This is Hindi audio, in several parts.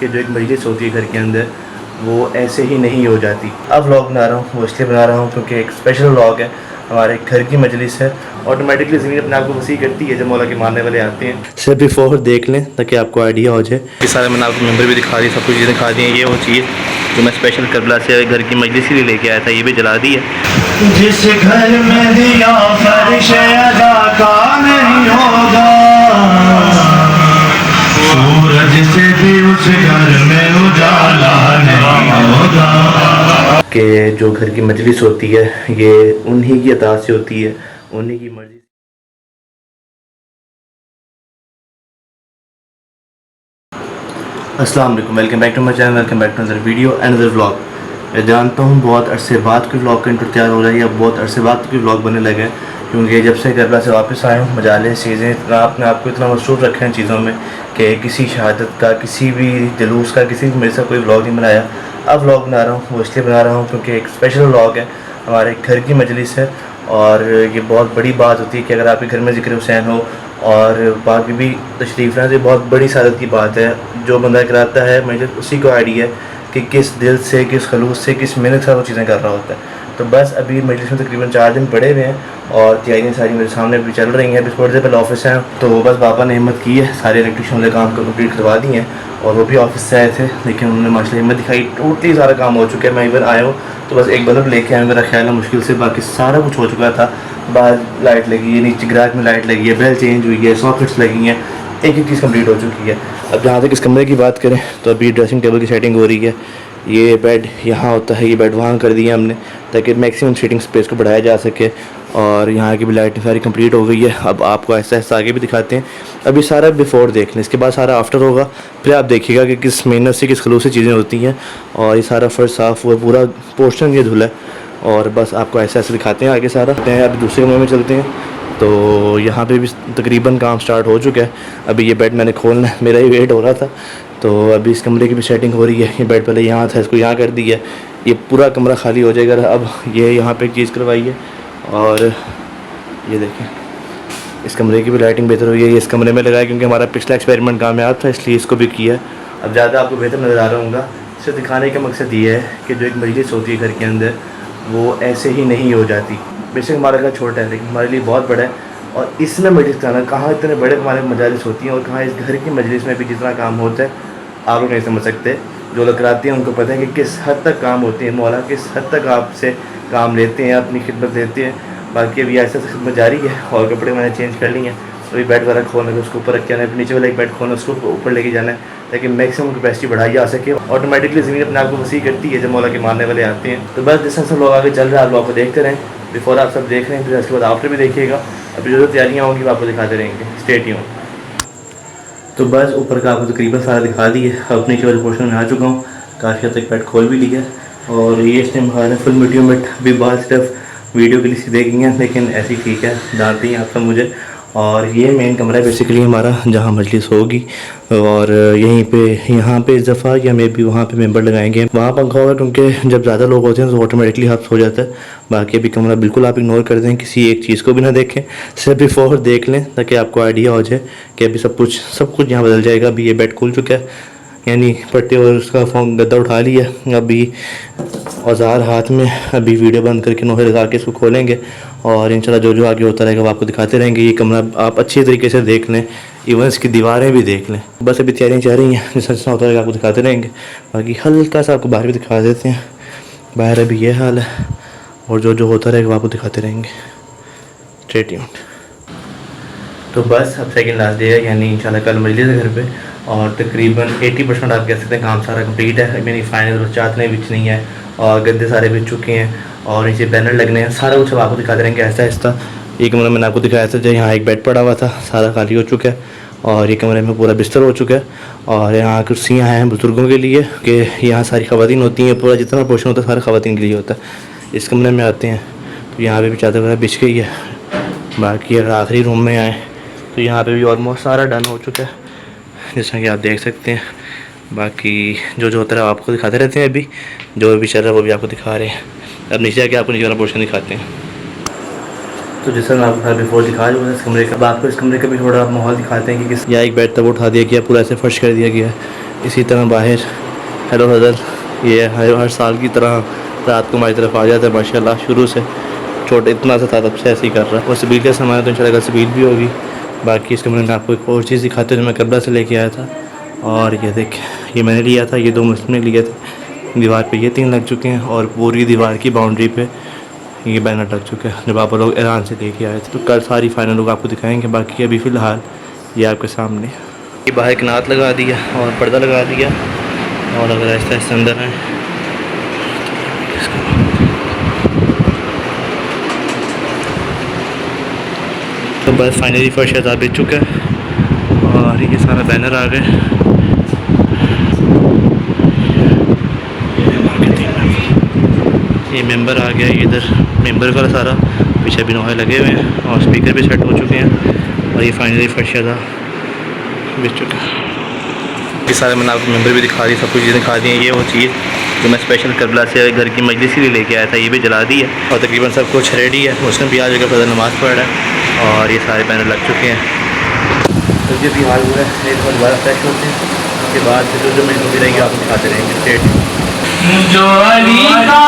कि जो एक मजलिस होती है घर के अंदर वो ऐसे ही नहीं हो जाती। अब व्लॉग बना रहा हूँ, वो इसलिए बना रहा हूँ क्योंकि एक स्पेशल व्लॉग है, हमारे घर की मजलिस है। ऑटोमेटिकली ज़मीन अपने आप को वसी करती है जब मौला के मानने वाले आते हैं। सिर्फ बिफोर देख लें ताकि आपको आइडिया हो जाए। ये सारे मैंने आपको मेम्बर भी दिखा दी, सब कुछ चीज़ें दिखा दी हैं। ये वो चीज़ जो मैं स्पेशल करबला से घर की मजलिस ही लेके आया था, ये भी जला दी है। जिस घर में दिया फर्श अदा का नहीं होगा, सूरज से भी उस घर में उजाला नहीं होगा। कि जो घर की मजलिस होती है ये उन्हीं की अता से होती है, उन्हीं की मर्जी। अस्सलाम वालेकुम, welcome back to my channel, welcome back to another video and another vlog. मैं जानता हूँ बहुत अरसे बाद कोई व्लॉग का इंट्रो तैयार हो रहा है या बहुत अरसे बाद कोई व्लॉग बनने लगे हैं, क्योंकि जब से करबला से वापस आया हूँ मजाले चीज़ें इतना अपने आपको इतना मसरूफ़ रखे हैं चीज़ों में कि किसी शहादत का, किसी भी जुलूस का, किसी भी मेरे साथ कोई व्लॉग नहीं बनाया। अब व्लॉग बना रहा हूँ, वो इसलिए बना रहा हूँ क्योंकि एक स्पेशल व्लॉग है, हमारे घर की मजलिस है। और ये बहुत बड़ी बात होती है कि अगर आपके घर में ज़िक्र हुसैन हो और बाकी भी तशरीफ़ है तो बहुत बड़ी सादत की बात है। जो बंदा कराता है मुझे उसी को आइडिया है कि किस दिल से, किस खलूस से, किस मेहनत से वो चीज़ें कर रहा होता है। तो बस अभी मजलिस में तकरीबन 4 दिन पड़े हुए हैं और तैयारियाँ सारी मेरे सामने भी चल रही हैं। अभी थोड़ी देर पहले ऑफिस हैं तो बस पापा ने हिम्मत की है, सारे इलेक्ट्रिशियन वाले काम को कम्प्लीट करवा दिए हैं और वो भी ऑफिस से आए थे, लेकिन उन्होंने माशाल्लाह हिम्मत दिखाई। टोटली सारा काम हो चुका है। मैं इधर आया हूँ तो बस एक बल्ब लेके आया, मेरा ख्याल है मुश्किल से, बाकी सारा कुछ हो चुका था। बाहर लाइट लगी है, नीचे गैराज में लाइट लगी है, बेल चेंज हुई है, सॉकेट्स लगी हैं, एक एक चीज़ कंप्लीट हो चुकी है। अब जहाँ तक इस कमरे की बात करें तो अभी ड्रेसिंग टेबल की सेटिंग हो रही है। ये बेड यहाँ होता है, ये बेड वहाँ कर दिया हमने ताकि मैक्सिमम सीटिंग स्पेस को बढ़ाया जा सके। और यहाँ की भी लाइटिंग सारी कंप्लीट हो गई है। अब आपको ऐसा ऐसा आगे भी दिखाते हैं। अभी सारा बिफोर देख लें, इसके बाद सारा आफ्टर होगा, फिर आप देखिएगा कि किस मेहनत से, किस खलूस से चीज़ें होती हैं। और ये सारा फर्श साफ़ हुआ, पूरा पोर्शन ये धुला है और बस आपको ऐसे ऐसे दिखाते हैं आगे सारा। अभी दूसरे कमरे में चलते हैं तो यहाँ पे भी तकरीबन काम स्टार्ट हो चुका है। अभी ये बेड मैंने खोलना है, मेरा ही वेट हो रहा था, तो अभी इस कमरे की भी सेटिंग हो रही है। ये बेड पहले यहाँ था, इसको यहाँ कर दिया, ये पूरा कमरा खाली हो जाएगा। अब ये यहाँ पे एक चीज़ करवाई है और ये देखें इस कमरे की भी लाइटिंग बेहतर हुई है। ये इस कमरे में लगाया क्योंकि हमारा पिछला एक्सपेरिमेंट कामयाब था, इसलिए इसको भी किया। अब ज़्यादा आपको बेहतर नज़र आ रहा होगा। इसे दिखाने का मकसद ये है कि जो एक मजलिस होती है घर के अंदर वो ऐसे ही नहीं हो जाती। बेशक हमारा घर छोटा है लेकिन हमारे लिए बहुत बड़ा है और इसमें मजलिस कराना, कहाँ इतने बड़े हमारे मजालिस होती हैं और कहाँ इस घर की मजलिस में भी जितना काम होता है आप लोग नहीं समझ सकते। जो लोग कराते हैं उनको पता है कि किस हद तक काम होती है, मौला किस हद तक आपसे काम लेते हैं, अपनी खिदमत देते हैं। बाकी अभी ऐसा खिदमत जारी है और कपड़े मैंने चेंज कर लिए हैं। अभी बेड वाला खोलना है, उसको ऊपर रख के आना है, नीचे वाला एक बेड खोलना उसको ऊपर लेके जाना है ताकि मैक्सिमम कैपेसिटी बढ़ाई जा सके। ऑटोमेटिकली ज़मीन अपने आप को वसी करती है जब मौला के मानने वाले आते हैं। तो बस जिस सब लोग आगे चल रहे हैं आप लोग को देखते रहें। बिफोर आप सब देख रहे हैं, फिर उसके बाद आफ्टर भी देखिएगा। अभी जो तैयारियाँ होंगी वो आपको दिखाते रहेंगे, स्टे ट्यून। तो बस ऊपर का आपको तकरीबन सारा दिखा दी है। अब नीचे वाले पोर्शन में आ चुका हूँ, काफ़ी हद तक बेड खोल भी लिया और ये इस टाइम हमारे फुल मीडियम में भी बात सिर्फ वीडियो के लिए सीधे गई हैं, लेकिन ऐसी ठीक है, जानती हैं आप सब मुझे। और ये मेन कमरा है बेसिकली हमारा जहाँ मजलिस होगी और यहीं पे, यहाँ पे इस दफ़ा या मे भी वहाँ पे मेंबर लगाएंगे। वहाँ पंखा होगा क्योंकि जब ज़्यादा लोग होते हैं तो ऑटोमेटिकली हाथ हो जाता है। बाकी अभी कमरा बिल्कुल आप इग्नोर कर दें, किसी एक चीज़ को भी ना देखें, सिर्फ बिफोर देख लें ताकि आपको आइडिया हो जाए कि अभी सब कुछ यहाँ बदल जाएगा। अभी ये बेड खुल चुका है, यानी पट्टे और उसका फोन गद्दा उठा लिया। अभी औजार हाथ में, अभी वीडियो बंद करके नोहे लगा के इसको खोलेंगे और इंशाल्लाह जो जो आगे होता रहेगा वो आपको दिखाते रहेंगे। ये कमरा आप अच्छी तरीके से देख लें, इवन इसकी दीवारें भी देख लें। बस अभी तैयारियाँ चल रही हैं, जैसा जैसा होता रहेगा आपको दिखाते रहेंगे। बाकी हल्का सा आपको बाहर भी दिखा देते हैं, बाहर अभी ये हाल है और जो जो होता रहेगा वो आपको दिखाते रहेंगे, स्टे ट्यून्ड। तो बस अब सेकंड लास्ट डे है, यानी इंशाल्लाह कल मजलिस है घर पे और तकरीबन 80% आप कह सकते हैं काम सारा कंप्लीट है। यानी फाइनल चादरें बिछ नहीं है और गद्दे सारे बिछ चुके हैं और नीचे बैनर लगने हैं, सारा कुछ अब आपको दिखाते रहेंगे ऐसा ऐसा। ये कमरा मैंने आपको दिखाया था, जो यहाँ एक बेड पड़ा हुआ था, सारा खाली हो चुका है और ये कमरे में पूरा बिस्तर हो चुका है। और यहाँ कुर्सियाँ हैं बुज़ुर्गों के लिए कि यहाँ सारी ख़वातीन होती हैं, पूरा जितना पोर्शन होता है सारा ख़वातीन के लिए होता है। इस कमरे में आते हैं तो यहाँ पे भी चादर वगैरह बिछ गई है। बाकी अगर आखिरी रूम में आए तो यहाँ पे भी ऑलमोस्ट सारा डन हो चुका है, जैसा कि आप देख सकते हैं। बाकी जो जो होता है आपको दिखाते रहते हैं, अभी जो भी चल रहा है वो भी आपको दिखा रहे हैं। अब नीचे आके आपको नीचे वाला पोर्शन दिखाते हैं। तो जैसा मैं आपको बिफोर दिखा दूँ इस कमरे का, आपको इस कमरे का भी थोड़ा माहौल दिखाते हैं कि किस, यहाँ एक बेड तब उठा दिया गया, पूरा ऐसे फर्श कर दिया गया है। इसी तरह बाहर हेलो हज़र ये हर साल की तरह रात को हमारी तरफ आ जाता है माशाल्लाह। शुरू से छोटे इतना सा था तब से ऐसे ही कर रहा है। और सबील का सामान तो इंशाल्लाह सबील भी होगी। बाकी इसके मैंने आपको एक और चीज़ दिखाते हुए मैं करबला से लेके आया था। और ये देख ये मैंने लिया था, ये 2 मुस्लिम ने लिए थे। दीवार पे ये 3 लग चुके हैं और पूरी दीवार की बाउंड्री पे ये बैनर लग चुके हैं जब आप लोग ईरान से लेके आए थे। तो कल सारी फाइनल लोग आपको दिखाएंगे। बाकी अभी फ़िलहाल ये आपके सामने ये बाहर किनात लगा दिया और पर्दा लगा दिया और अगर ऐसा ऐसे अंदर है तो बस फाइनली फर्श आज़ाद बिक चुका है और ये सारा बैनर आ गए। ये मेंबर आ गया, इधर मेंबर का सारा पीछे भी नोहे लगे हुए हैं और स्पीकर भी सेट हो चुके हैं और ये फाइनली फर्श आज़ाद बिक चुका है। ये सारे मैंने आपको मेंबर भी दिखा दी, सब कुछ चीज़ें दिखा दी हैं। ये वो चीज़ जो मैं स्पेशल करबला से घर की मजलिस के लिए लेके आया था ये भी जला दी है और तकरीबन सब कुछ रेडी है। उसमें भी आ जगह फजर नमाज़ पढ़ रहा है और ये सारे बैनर लग चुके हैं। तो ये भी हाल हुआ है, एक बार दोबारा फ्रेश होते हैं। उसके बाद फिर जो मेरी मूवी रहेगी आपको दिखाते रहेंगे। स्टेट जो अली का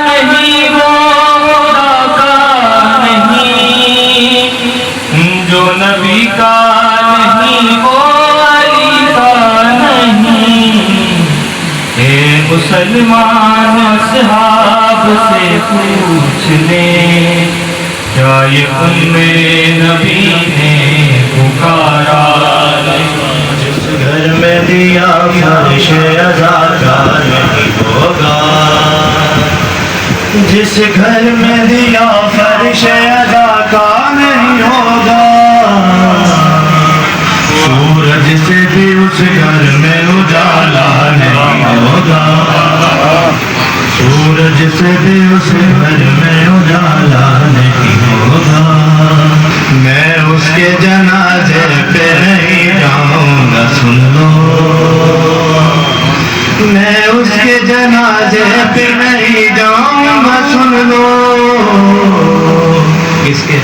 नहीं वो का नहीं, जो नबी का नहीं वो अली का नहीं। ए मुसलमान सहाब से पूछ ले क्या ये उम्मे नबी ने पुकारा। जिस घर में दिया फर्श आज़ाद का नहीं होगा, जिस घर में दिया फर्श आज़ाद का नहीं होगा। सूरज से भी उस घर में उजाला नहीं होगा, सूरज से भी उस घर में उजाला नहीं होगा। मैं उसके जनाजे पे नहीं जाऊंगा सुन लो, मैं उसके जनाजे पे नहीं जाऊंगा सुन लो। किसके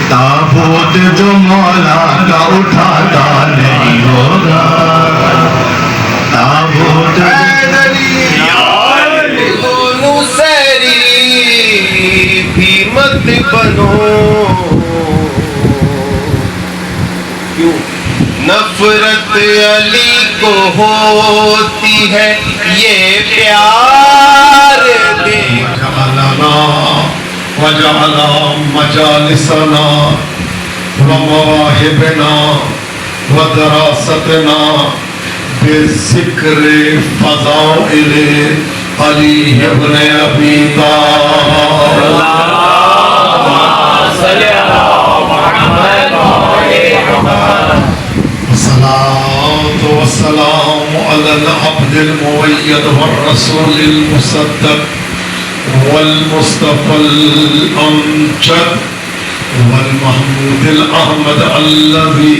ताबूत जो मौला का उठाता नहीं होगा, ताबूत भी मत बनो। क्यों नफरत अली को होती है ये प्यार दे। वजअला मजालिसना व मवाहिबना व दरासतना बिज़िक्र फ़ज़ाइल अली इब्न अबी तालिब। सलातो वस्सलामु अलल अब्दिल मुवय्यद वर रसूलिल मुसद्दक़ वल मुस्तफ़ल अमजद वल महमूदिल अहमद अल्लज़ी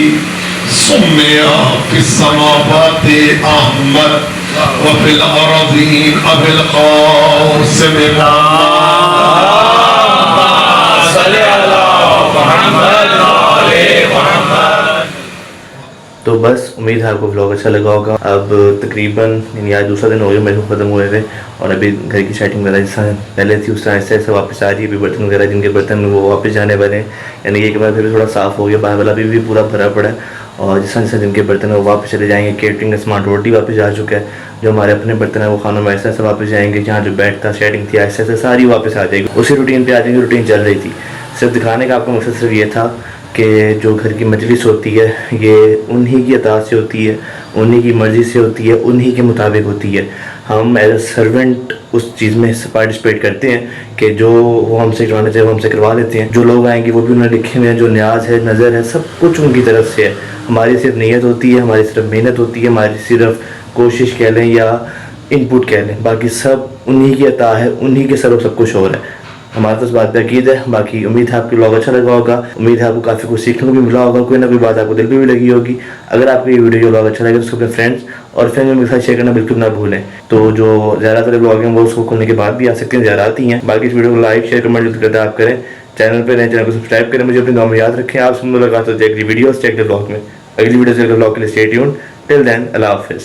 सुम्मिया फिस समावाति अहमद व फिल अरज़ीन अबिल क़ासिम तो बस उम्मीद है आपको व्लॉग अच्छा लगा होगा। अब तकरीबन यानी आज दूसरा दिन हो गया मेरे को ख़त्म हुए थे और अभी घर की सेटिंग वगैरह जिस तरह पहले थी उस तरह ऐसे ऐसे वापस आ रही है। अभी बर्तन वगैरह जिनके बर्तन वो वापस जाने वाले हैं, यानी कि एक बार फिर थोड़ा साफ़ हो गया। बाहर वाला भी पूरा भरा पड़ा है और जिस तरह जिनके बर्तन है वो वापस चले जाएंगे। केटरिंग का सामान रोटी वापस जा चुका है। जो हमारे अपने बर्तन है वो खानों में ऐसे ऐसे वापस जाएंगे। जहाँ जो बेड था सेटिंग थी ऐसे ऐसे सारी वापस आ जाएगी, उसी रूटीन पर आ जाएंगी। रूटीन चल रही थी। सिर्फ दिखाने का आपका मकसद सिर्फ ये था कि जो घर की मजलिस होती है ये उन्हीं की अताअत से होती है, उन्हीं की मर्ज़ी से होती है, उन्हीं के मुताबिक होती है। हम एज अ सर्वेंट उस चीज़ में पार्टिसिपेट करते हैं कि जो वो हमसे करवाना चाहिए वो हमसे करवा लेते हैं। जो लोग आएंगे वो भी उन्होंने लिखे हुए हैं, जो न्याज है नज़र है सब कुछ उनकी तरफ से है। हमारी सिर्फ नीयत होती है, हमारी सिर्फ मेहनत होती है, हमारी सिर्फ कोशिश कह लें या इनपुट कह लें, बाकी सब उन्हीं की अता है, उन्हीं के सर सब कुछ हो रहा है। हमारा तो इस बात पर अकीद है। बाकी उम्मीद है आपको व्लॉग अच्छा लगा होगा, उम्मीद है आपको काफ़ी कुछ सीखने को भी मिला होगा, कोई ना कोई बात आपको दिल पे भी लगी होगी। अगर आपको ये वीडियो व्लॉग अच्छा लगे तो उसको अपने फ्रेंड्स और फैमिली के साथ शेयर करना बिल्कुल ना भूलें। तो जो ज़्यादातर व्लॉग हैं वो उसको खोलने के बाद भी आ सकते हैं, ज़्यादा आती हैं। बाकी इस वीडियो को लाइक शेयर कमेंट जल्द करते आप करें। चैनल पर नए चैनल को सब्सक्राइब करें। मुझे अपने नाम में याद रखें। आप सुन मुलाकात होती है अगली वीडियो से अगले ब्लॉग में, अगली वीडियो से अगले ब्लॉग के लिए स्टे ट्यून्ड। टिल देन अल्लाह हाफिज़।